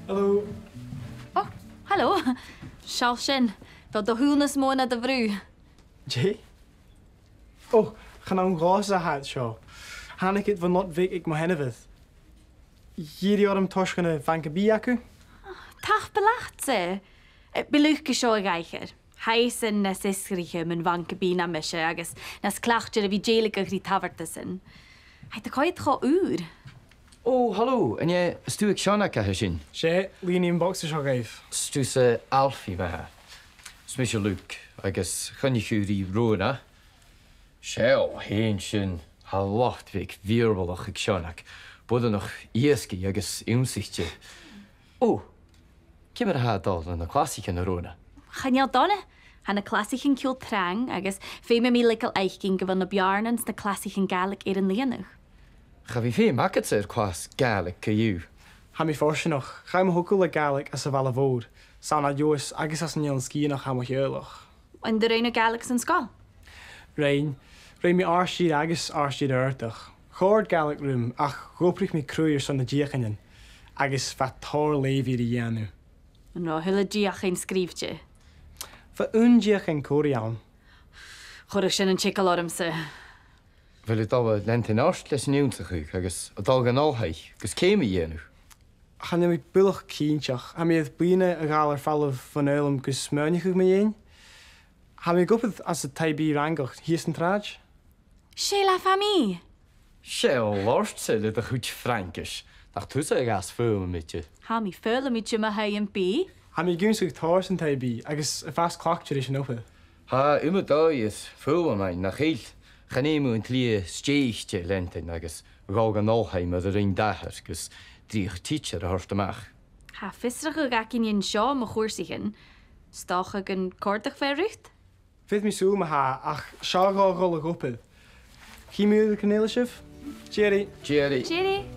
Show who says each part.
Speaker 1: Hallo.
Speaker 2: Oh, hallo. Sjaal sin. Fel do húnas móna de bhrú.
Speaker 1: Jay? Oh, gaan nou een roze haat show. Han ik het van not week ik maar hennevith. Jullie hadden toschene van gebiaku?
Speaker 2: Tach belacht ze. Beluchke sjo reicher. Heisen nes isgrige men vanke bina mische agus nes klachtje wie Gàidhlig die taverte sin. Hij de kwijt go uur.
Speaker 3: Oh, hallo. En jij stuur ik Ionad ka heshin?
Speaker 1: Jay, lien in boxers al geef.
Speaker 3: Stuur ze Alfie maar. Smisje Luke. Agus gaan je jury rona. Shell heenshin. Halacht week weerwollig ik Ionad. Bodde nog ieski agus inzichtje. Oh. Kimmer had al een klassieke rona.
Speaker 2: Chanel donne. Han klassieken kiel trang agus feme mi likkel eichking van de bjarnens de klassieken Gaelic een lenig.
Speaker 3: Ga wie veel maakt ze kwas Gaelic ke you?
Speaker 1: Ha mi forsje nog. Ga me hoekele Gaelic as a valle woord. Sauna Joos agus as een ski nog ham heerlig.
Speaker 2: En de reine Gaelic zijn skal.
Speaker 1: Rein mi arstid agus arstid ertig. Gord Gaelic room ach goprich mi cruiers van de diegenen. Agus vat tor levi de janu.
Speaker 2: No, hulle diach geen skriefje.
Speaker 1: Va undiech en Koreaan.
Speaker 2: Chorich sin een chickalorm se.
Speaker 3: Wil het al lent in arst les nieuwtig agus het al gaan alheid. Gus keme je nu.
Speaker 1: Gaan je met bullig kindjach. Ha mi het binnen een galer vallen van eulum gus smuinig me een. Ha mi gopet as het taibi rangocht. Hier is een traaj.
Speaker 2: Chez la famille.
Speaker 3: Shell lorst ze de goed Frankisch. Nach tussen gas veel met je.
Speaker 2: Ha mi vuile met je me en bi.
Speaker 1: Ha mi gunstig thors en taibi. Agus een vast klokje is een open.
Speaker 3: Ha, immer da is veel aan mij nach heel. Gaan nemen een klie steegje lenten agus. We gaan alheim met de ring dager gus. Die teacher horst mag.
Speaker 2: Ha visserige gak in je sjaal me goorsigen. Stach ik een kortig verricht?
Speaker 1: Vet mi zo maar ha. Ach, schaal rollig op het. Geen meer de kanelenschiff? Jerry.
Speaker 3: Jerry.
Speaker 2: Jerry.